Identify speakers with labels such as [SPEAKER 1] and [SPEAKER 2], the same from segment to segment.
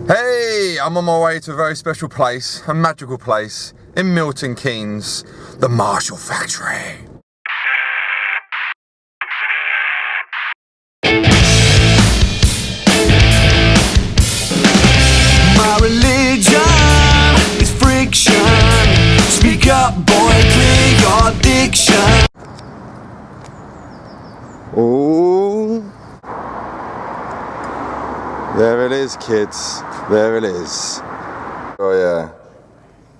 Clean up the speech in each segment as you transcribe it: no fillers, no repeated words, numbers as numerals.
[SPEAKER 1] Hey, I'm on my way to a very special place, a magical place in Milton Keynes, the Marshall Factory.
[SPEAKER 2] My religion is friction. Speak up, boy, clear your diction.
[SPEAKER 1] Oh, there it is, kids. There it is. Oh yeah,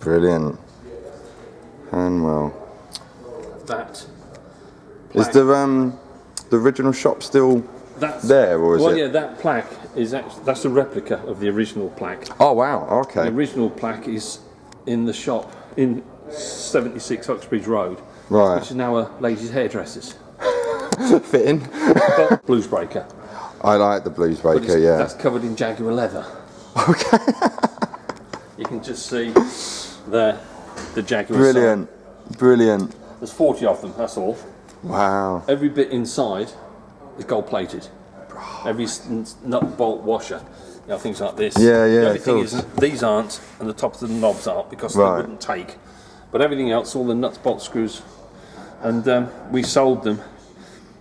[SPEAKER 1] brilliant. And well,
[SPEAKER 3] That
[SPEAKER 1] is the original shop still there, or is it?
[SPEAKER 3] Well, yeah, that plaque is actually, that's a replica of the original plaque.
[SPEAKER 1] Oh wow, okay.
[SPEAKER 3] The original plaque is in the shop in 76 Uxbridge Road,
[SPEAKER 1] Right.
[SPEAKER 3] which is now a ladies' hairdressers.
[SPEAKER 1] Fitting.
[SPEAKER 3] Bluesbreaker.
[SPEAKER 1] I like the Bluesbreaker, yeah.
[SPEAKER 3] That's covered in Jaguar leather.
[SPEAKER 1] Okay.
[SPEAKER 3] You can just see there the Jaguar
[SPEAKER 1] Brilliant,
[SPEAKER 3] sign.
[SPEAKER 1] brilliant.
[SPEAKER 3] There's 40 of them, that's all.
[SPEAKER 1] Wow.
[SPEAKER 3] Every bit inside is gold plated. Every nut bolt washer, you know, things like this.
[SPEAKER 1] Yeah, yeah,
[SPEAKER 3] The only
[SPEAKER 1] of
[SPEAKER 3] thing
[SPEAKER 1] course.
[SPEAKER 3] is these aren't, and the tops of the knobs aren't, because
[SPEAKER 1] Right.
[SPEAKER 3] they wouldn't take. But everything else, all the nuts, bolts, screws, and we sold them,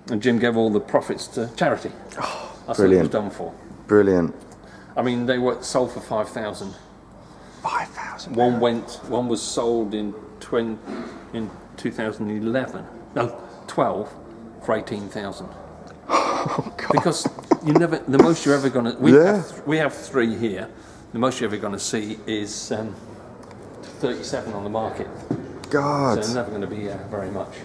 [SPEAKER 3] and Jim gave all the profits to charity. That's what it was
[SPEAKER 1] brilliant.
[SPEAKER 3] done for.
[SPEAKER 1] Brilliant.
[SPEAKER 3] I mean, they were sold for 5,000.
[SPEAKER 1] 5,000.
[SPEAKER 3] One was sold in 2011. No, 12 for 18,000.
[SPEAKER 1] Oh God.
[SPEAKER 3] Because you never, the most you're ever going to,
[SPEAKER 1] Yeah.
[SPEAKER 3] we have 3 here. The most you're ever going to see is 37 on the market.
[SPEAKER 1] God.
[SPEAKER 3] So never going to be very much.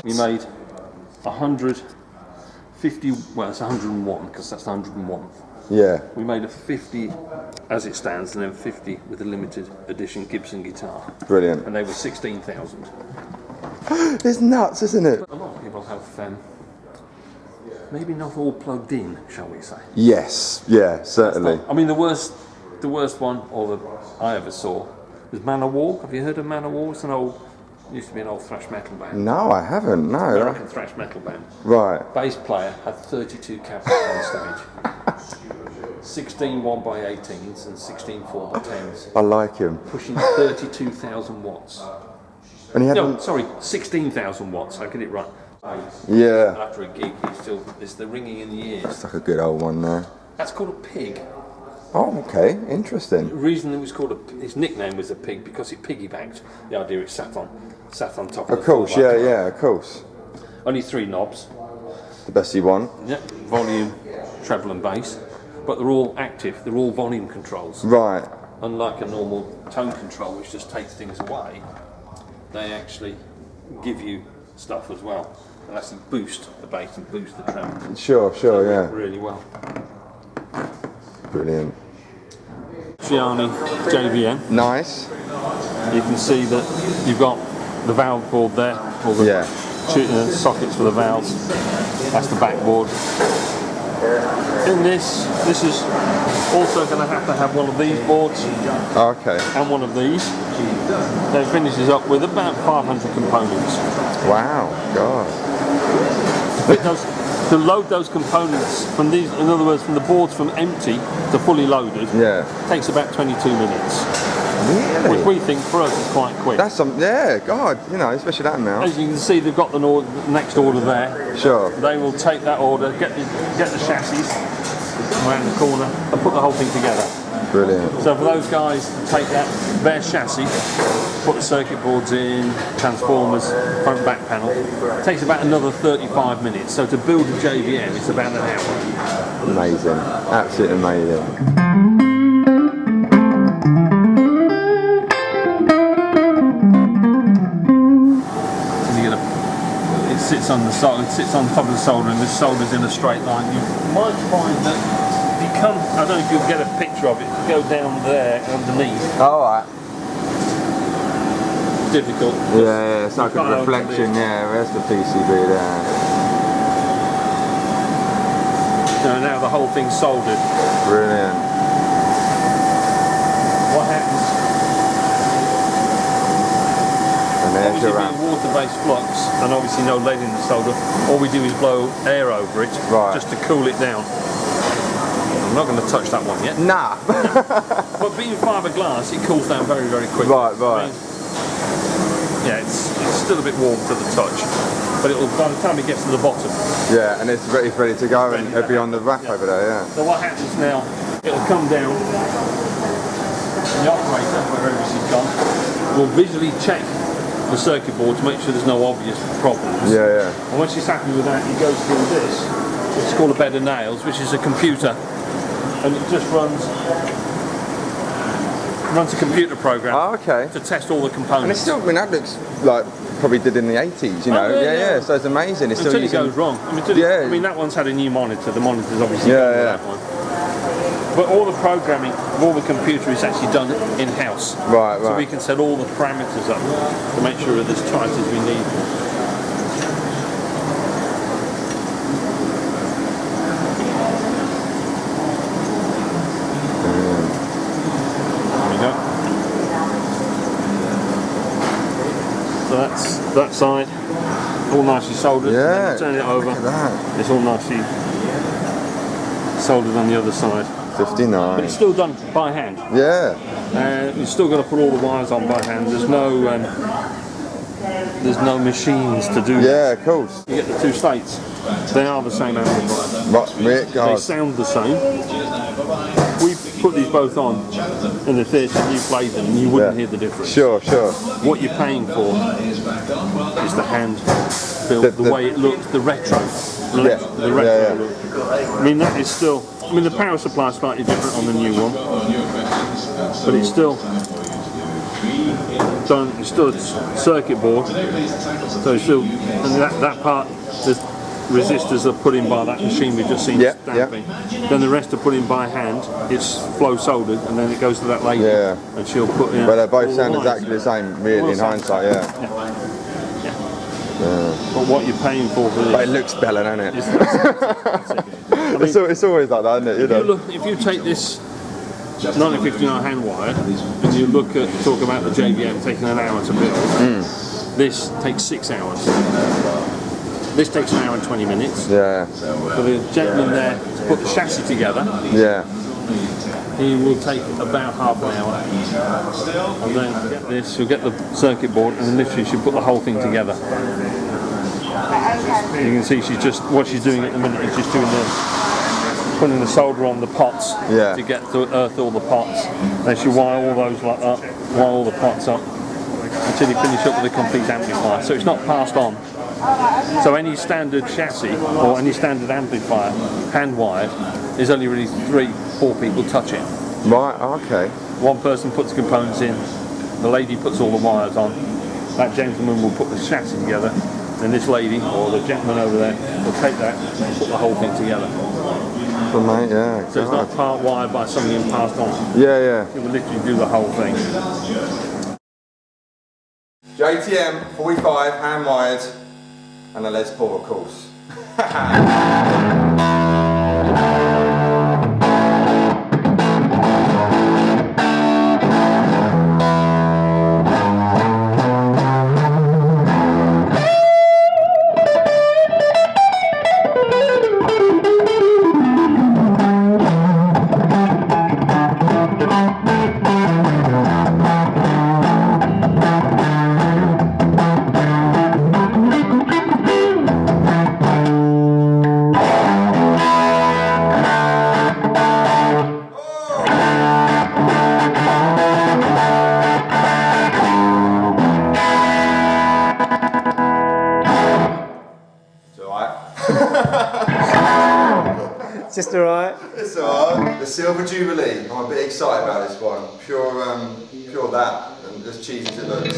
[SPEAKER 3] We made 150, well it's 101 because that's the 101th.
[SPEAKER 1] Yeah.
[SPEAKER 3] We made a 50 as it stands and then 50 with a limited edition Gibson guitar.
[SPEAKER 1] Brilliant.
[SPEAKER 3] And they were 16,000.
[SPEAKER 1] It's nuts, isn't it?
[SPEAKER 3] A lot of people have, maybe not all plugged in, shall we say.
[SPEAKER 1] Yes. Yeah. Certainly.
[SPEAKER 3] I mean, the worst one I ever saw was Manor War. Have you heard of Manor War? It's used to be an old thrash metal band.
[SPEAKER 1] No, I haven't. No.
[SPEAKER 3] American thrash metal band.
[SPEAKER 1] Right.
[SPEAKER 3] Bass player had 32 cabinets on stage. 16 1x18s and 16 4x10s.
[SPEAKER 1] I like him.
[SPEAKER 3] Pushing 32,000 watts.
[SPEAKER 1] And he had.
[SPEAKER 3] No, sorry, 16,000 watts. I get it right.
[SPEAKER 1] Yeah.
[SPEAKER 3] After a gig, it's the ringing in the ears.
[SPEAKER 1] It's like a good old one there.
[SPEAKER 3] That's called a pig.
[SPEAKER 1] Oh, okay. Interesting.
[SPEAKER 3] The reason it was called his nickname was a pig because it piggybacked the idea it sat on top of
[SPEAKER 1] Of course.
[SPEAKER 3] the
[SPEAKER 1] Yeah.
[SPEAKER 3] floor.
[SPEAKER 1] Yeah. Of course.
[SPEAKER 3] Only 3 knobs.
[SPEAKER 1] The best you want.
[SPEAKER 3] Yeah, volume, treble and bass, but they're all active. They're all volume controls.
[SPEAKER 1] Right.
[SPEAKER 3] Unlike a normal tone control, which just takes things away, they actually give you stuff as well. And actually boost the bass and boost the treble.
[SPEAKER 1] Sure. Sure. Yeah.
[SPEAKER 3] Really well.
[SPEAKER 1] Brilliant.
[SPEAKER 3] Gianni JVM.
[SPEAKER 1] Nice.
[SPEAKER 3] You can see that you've got the valve board there, all the
[SPEAKER 1] Yeah.
[SPEAKER 3] sockets for the valves. That's the backboard. In this is also going to have one of these boards
[SPEAKER 1] Okay.
[SPEAKER 3] and one of these. Then it finishes up with about 500 components.
[SPEAKER 1] Wow. God.
[SPEAKER 3] To load those components from these, in other words, from the boards from empty to fully loaded,
[SPEAKER 1] Yeah.
[SPEAKER 3] takes about 22 minutes.
[SPEAKER 1] Really?
[SPEAKER 3] Which we think for us is quite quick.
[SPEAKER 1] That's some. Yeah. God. You know, especially that amount.
[SPEAKER 3] As you can see, they've got the next order there.
[SPEAKER 1] Sure.
[SPEAKER 3] They will take that order, get the chassis around the corner, and put the whole thing together.
[SPEAKER 1] Brilliant.
[SPEAKER 3] So for those guys to take their chassis, put the circuit boards in, transformers, front and back panel, it takes about another 35 minutes. So to build a JVM, it's about an hour.
[SPEAKER 1] Amazing. Absolutely amazing.
[SPEAKER 3] It sits on the top of the solder, and the solder's in a straight line. You might find that if you come, I don't know if you'll get a picture of it, go down there underneath.
[SPEAKER 1] All right.
[SPEAKER 3] Difficult.
[SPEAKER 1] Yeah, it's like a reflection. Yeah, where's the PCB there?
[SPEAKER 3] So now the whole thing's soldered.
[SPEAKER 1] Brilliant.
[SPEAKER 3] What happens
[SPEAKER 1] there's
[SPEAKER 3] obviously
[SPEAKER 1] your
[SPEAKER 3] being
[SPEAKER 1] ramp.
[SPEAKER 3] water-based flux and obviously no lead in the solder, all we do is blow air over it just to cool it down. I'm not going to touch that one yet.
[SPEAKER 1] Nah.
[SPEAKER 3] But being fiberglass, it cools down very, very quickly.
[SPEAKER 1] Right.
[SPEAKER 3] I mean, yeah, it's still a bit warm to the touch, but it'll, by the time it gets to the bottom.
[SPEAKER 1] Yeah, and it's ready to go, and it'll be on the rack over there. Yeah.
[SPEAKER 3] So what happens now? It'll come down. And the operator, wherever she's gone, will visually check the circuit board to make sure there's no obvious problems.
[SPEAKER 1] Yeah.
[SPEAKER 3] And once she's happy with that, he goes through this, which is called a bed of nails, which is a computer, and it just runs a computer program to test all the components.
[SPEAKER 1] And it's still, I mean, that looks like probably did in the 80s, you know. Yeah. So it's amazing. It's
[SPEAKER 3] until
[SPEAKER 1] still
[SPEAKER 3] it goes wrong. I mean, that one's had a new monitor. The monitor's obviously that one. But all the programming of all the computer is actually done in-house.
[SPEAKER 1] Right.
[SPEAKER 3] So we can set all the parameters up to make sure they're as tight as we need. There we go. So that's that side, all nicely soldered.
[SPEAKER 1] Yeah.
[SPEAKER 3] Turn it over.
[SPEAKER 1] Look at that.
[SPEAKER 3] It's all nicely soldered on the other side.
[SPEAKER 1] 59.
[SPEAKER 3] But it's still done by hand.
[SPEAKER 1] Yeah.
[SPEAKER 3] You're still got to put all the wires on by hand. There's no machines to do
[SPEAKER 1] Yeah, of course.
[SPEAKER 3] You get the two slates. They are the same amplifier.
[SPEAKER 1] Right,
[SPEAKER 3] They sound the same. We put these both on in the theatre and you played them and you wouldn't hear the difference.
[SPEAKER 1] Sure.
[SPEAKER 3] What you're paying for is the hand built, the way it looks, the retro. The retro look. I mean, that is still, the power supply is slightly different on the new one, but it's still done, it's still a circuit board, so it's still, and that part, the resistors are put in by that machine we've just seen stamping. Then the rest are put in by hand, it's flow soldered, and then it goes to that lady, and she'll put in.
[SPEAKER 1] But they both sound exactly the same, really, in hindsight,
[SPEAKER 3] But what you're paying for this.
[SPEAKER 1] But it looks better, doesn't it?
[SPEAKER 3] It's
[SPEAKER 1] always like that, isn't it? You know?
[SPEAKER 3] If you take this 1959 hand wire and you talk about the JVM taking an hour to build, this takes 6 hours. This takes an hour and 20 minutes.
[SPEAKER 1] Yeah.
[SPEAKER 3] For the gentleman there to put the chassis together, he will take about half an hour. And then get this, you'll get the circuit board, and literally she'll put the whole thing together. You can see what she's doing at the minute is just putting the solder on the pots to get to earth all the pots. Then she'll wire all those like that, wire all the pots up until you finish up with a complete amplifier. So it's not passed on. So any standard chassis or any standard amplifier, hand wired, is only really 3-4 people touch it.
[SPEAKER 1] Right, okay.
[SPEAKER 3] One person puts the components in, the lady puts all the wires on, that gentleman will put the chassis together, and this lady, or the gentleman over there, will take that and put the whole thing together.
[SPEAKER 1] So, mate,
[SPEAKER 3] So it's not part wired by something and passed on.
[SPEAKER 1] Yeah.
[SPEAKER 3] It will literally do the whole thing.
[SPEAKER 1] JTM 45 hand wired and a Les Paul, of course.
[SPEAKER 4] Just alright.
[SPEAKER 1] It's alright. The Silver Jubilee. I'm a bit excited about this one. Pure that, and as cheesy as it looks.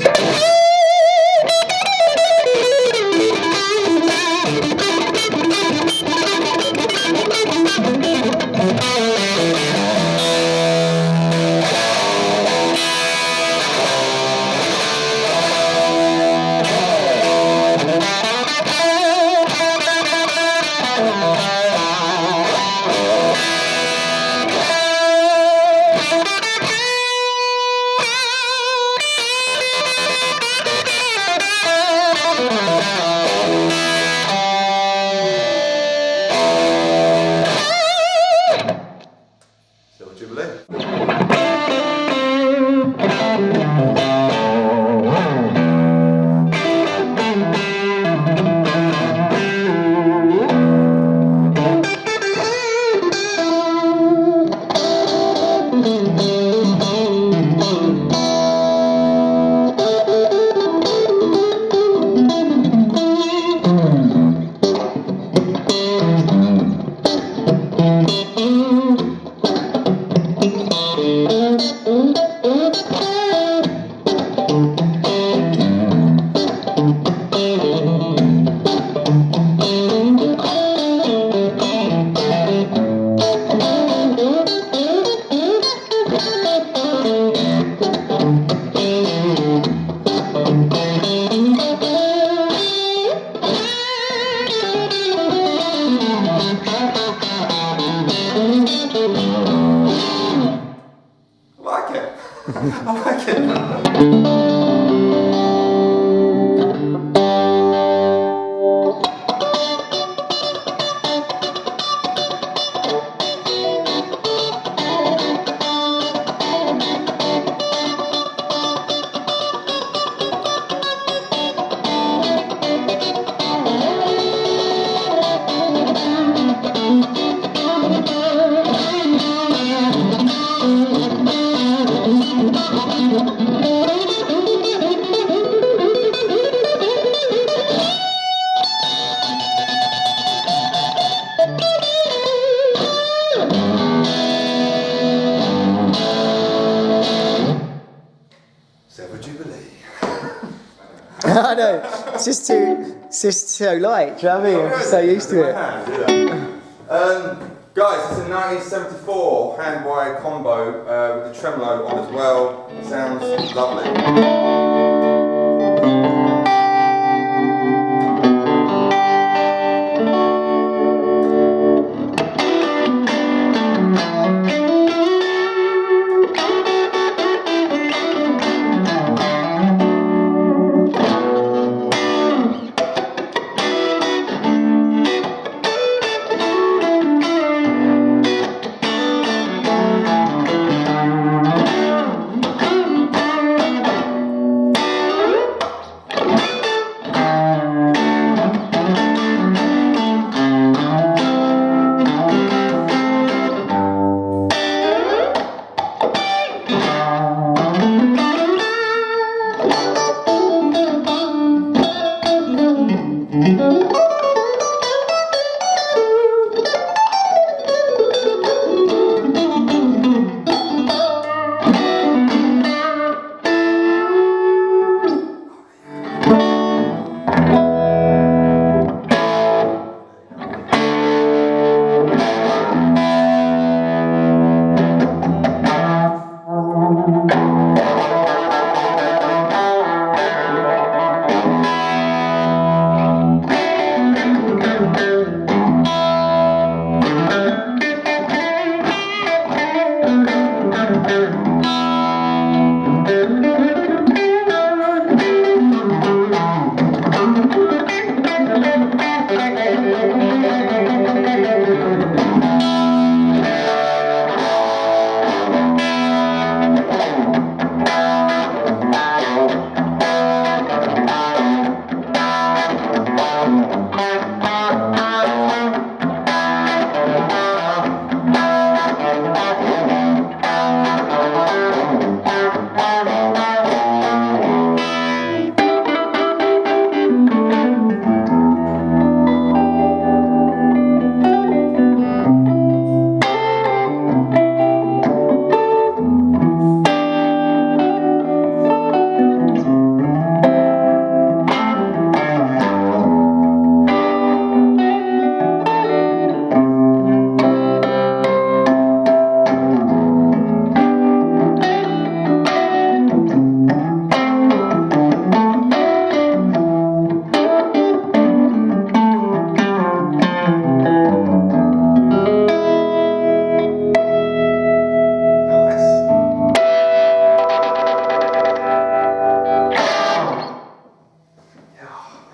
[SPEAKER 1] I like it. Silver Jubilee.
[SPEAKER 4] I know, it's just so light, do you know what I mean? I'm just so used to it.
[SPEAKER 1] Guys, it's a 1974 hand-wired combo with the tremolo on as well. Sounds lovely.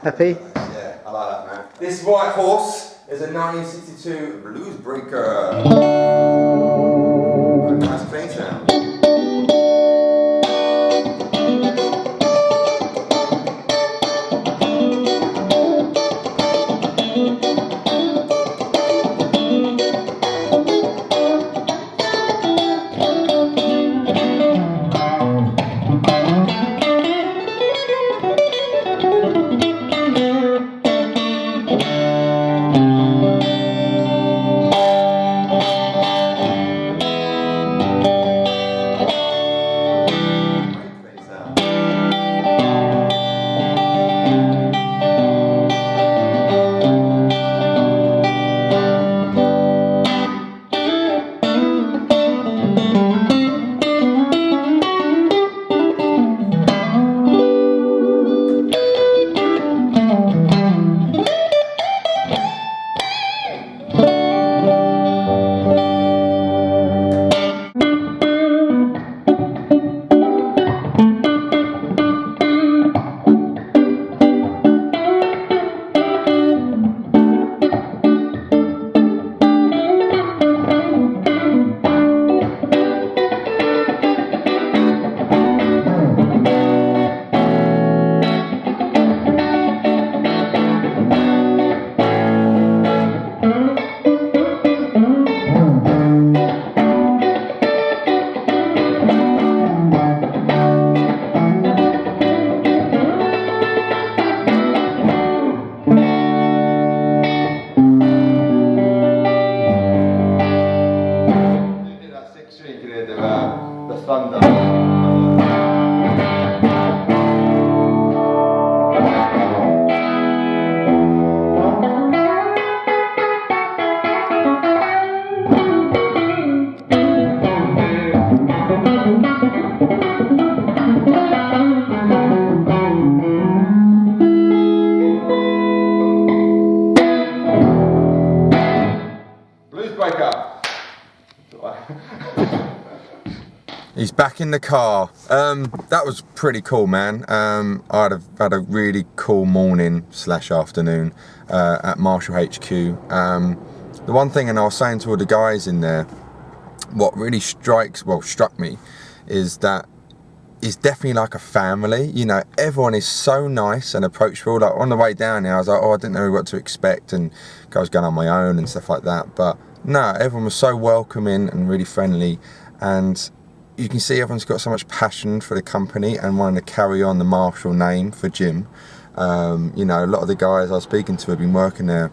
[SPEAKER 4] Happy?
[SPEAKER 1] Yeah, I like that, man. This white horse is a 1962 Bluesbreaker. Nice clean sound. back in the car. That was pretty cool, man. I had a really cool morning / afternoon at Marshall HQ. The one thing, and I was saying to all the guys in there, what really struck me is that it's definitely like a family. You know, everyone is so nice and approachable. Like on the way down there, I was like, oh, I didn't know what to expect, and I was going on my own and stuff like that. But no, everyone was so welcoming and really friendly, and you can see everyone's got so much passion for the company and wanting to carry on the Marshall name for Jim. You know, a lot of the guys I was speaking to have been working there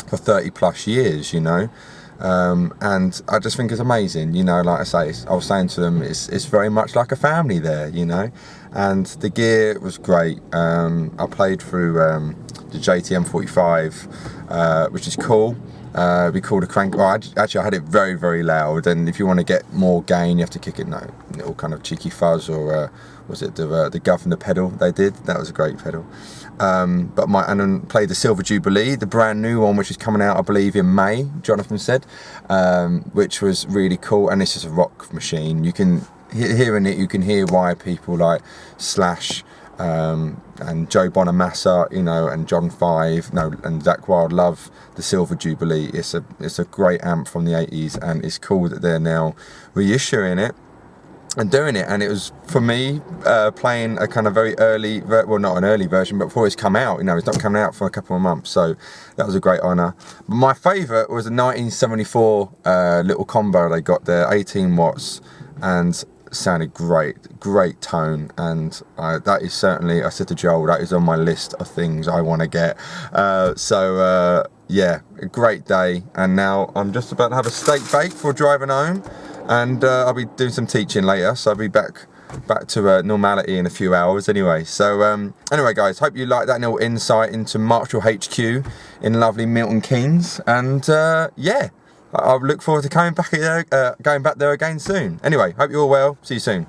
[SPEAKER 1] for 30 plus years, you know. And I just think it's amazing, you know, like I say, I was saying to them, it's very much like a family there, you know, and the gear was great. I played through the JTM 45, which is cool. We called a crank. Well, actually, I had it very, very loud, and if you want to get more gain, you have to kick it. No, little kind of cheeky fuzz, or was it the governor pedal they did? That was a great pedal. And then played the Silver Jubilee, the brand new one, which is coming out, I believe, in May. Jonathan said, which was really cool, and this is a rock machine. You can hearing it, you can hear why people like Slash. And Joe Bonamassa, you know, and John Five, and Zach Wilde love the Silver Jubilee. It's a great amp from the 80s, and it's cool that they're now reissuing it and doing it. And it was, for me, playing a kind of very early, well, not an early version, but before it's come out. You know, it's not coming out for a couple of months, so that was a great honour. But my favourite was a 1974 little combo they got there, 18 watts, and sounded great tone, and that is certainly, I said to Joel, that is on my list of things I want to get. Yeah, a great day, and now I'm just about to have a steak bake for driving home, and I'll be doing some teaching later, so I'll be back to normality in a few hours anyway. So anyway guys, hope you like that little insight into Marshall HQ in lovely Milton Keynes, and yeah, I look forward to going back there again soon. Anyway, hope you're all well. See you soon.